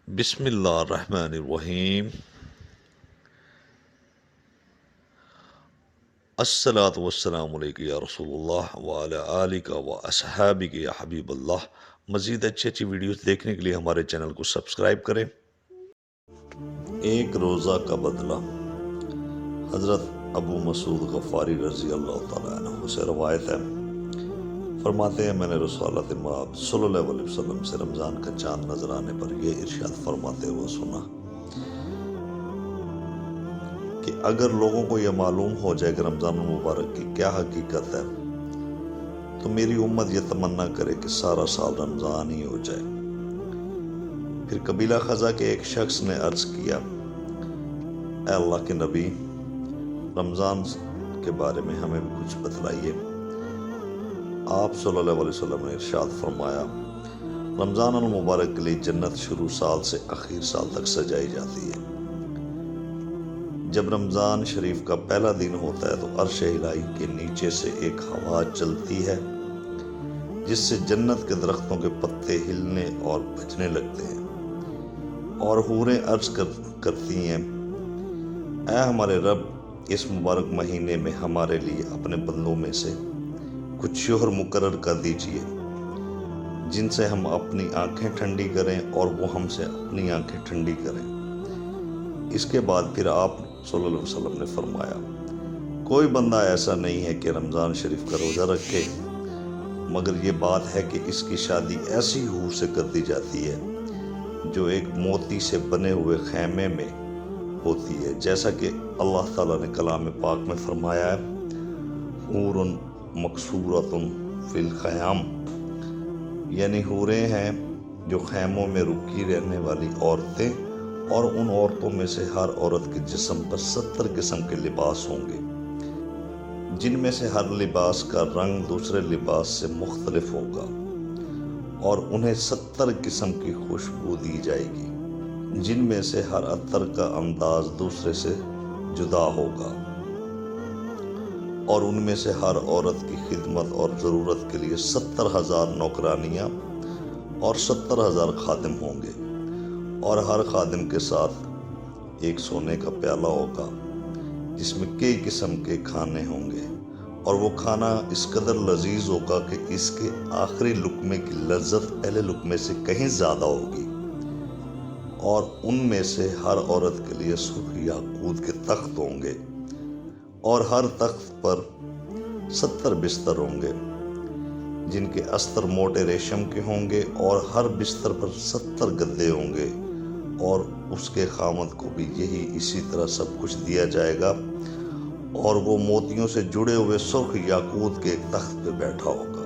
بسم اللہ الرحمن الرحیم۔ الصلاۃ والسلام علیک یا رسول اللہ وعلی آلک و اصحابک یا حبیب اللہ۔ مزید اچھی ویڈیوز دیکھنے کے لیے ہمارے چینل کو سبسکرائب کریں۔ ایک روزہ کا بدلہ۔ حضرت ابو مسعود غفاری رضی اللہ تعالیٰ عنہ سے روایت ہے، فرماتے ہیں میں نے رسول اللہ مآب صلی اللہ علیہ وسلم سے رمضان کا چاند نظر آنے پر یہ ارشاد فرماتے ہوئے سنا کہ اگر لوگوں کو یہ معلوم ہو جائے کہ رمضان المبارک کی کیا حقیقت ہے تو میری امت یہ تمنا کرے کہ سارا سال رمضان ہی ہو جائے۔ پھر قبیلہ خزا کے ایک شخص نے عرض کیا، اے اللہ کے نبی، رمضان کے بارے میں ہمیں بھی کچھ بتلائیے۔ آپ صلی اللہ علیہ وسلم نے ارشاد فرمایا، رمضان المبارک کے لیے جنت شروع سال سے آخر سال تک سجائی جاتی ہے۔ جب رمضان شریف کا پہلا دن ہوتا ہے تو عرش الہی کے نیچے سے ایک ہوا چلتی ہے جس سے جنت کے درختوں کے پتے ہلنے اور بجنے لگتے ہیں، اور حوریں عرض کرتی ہیں، اے ہمارے رب، اس مبارک مہینے میں ہمارے لیے اپنے بندوں میں سے کچھ شوہر مقرر کر دیجئے جن سے ہم اپنی آنکھیں ٹھنڈی کریں اور وہ ہم سے اپنی آنکھیں ٹھنڈی کریں۔ اس کے بعد پھر آپ صلی اللہ علیہ وسلم نے فرمایا، کوئی بندہ ایسا نہیں ہے کہ رمضان شریف کا روزہ رکھے مگر یہ بات ہے کہ اس کی شادی ایسی حور سے کر دی جاتی ہے جو ایک موتی سے بنے ہوئے خیمے میں ہوتی ہے، جیسا کہ اللہ تعالیٰ نے کلام پاک میں فرمایا ہے، حور مقصورۃ فی الخیام، یعنی حوریں ہیں جو خیموں میں رکی رہنے والی عورتیں، اور ان عورتوں میں سے ہر عورت کے جسم پر 70 قسم کے لباس ہوں گے جن میں سے ہر لباس کا رنگ دوسرے لباس سے مختلف ہوگا، اور انہیں 70 قسم کی خوشبو دی جائے گی جن میں سے ہر عطر کا انداز دوسرے سے جدا ہوگا، اور ان میں سے ہر عورت کی خدمت اور ضرورت کے لیے 70,000 نوکرانیاں اور 70,000 خادم ہوں گے، اور ہر خادم کے ساتھ ایک سونے کا پیالہ ہوگا جس میں کئی قسم کے کھانے ہوں گے، اور وہ کھانا اس قدر لذیذ ہوگا کہ اس کے آخری لقمے کی لذت پہلے لقمے سے کہیں زیادہ ہوگی، اور ان میں سے ہر عورت کے لیے سرخ یاقوت کے تخت ہوں گے، اور ہر تخت پر 70 بستر ہوں گے جن کے استر موٹے ریشم کے ہوں گے، اور ہر بستر پر 70 گدے ہوں گے، اور اس کے خامد کو بھی اسی طرح سب کچھ دیا جائے گا، اور وہ موتیوں سے جڑے ہوئے سرخ یاقوت کے ایک تخت پہ بیٹھا ہوگا۔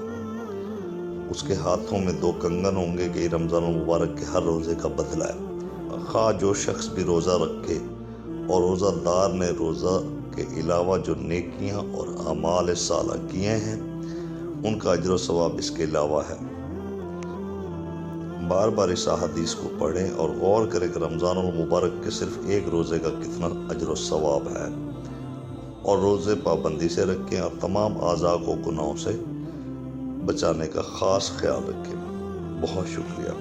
اس کے ہاتھوں میں 2 کنگن ہوں گے کہ رمضان المبارک کے ہر روزے کا بدلہ ہے۔ خواہ جو شخص بھی روزہ رکھے اور روزہ دار نے روزہ کے علاوہ جو نیکیاں اور اعمال صالحہ کیے ہیں ان کا اجر و ثواب اس کے علاوہ ہے۔ بار بار اس احادیث کو پڑھیں اور غور کریں کہ رمضان المبارک کے صرف ایک روزے کا کتنا اجر و ثواب ہے، اور روزے پابندی سے رکھیں اور تمام اعضاء کو گناہوں سے بچانے کا خاص خیال رکھیں۔ بہت شکریہ۔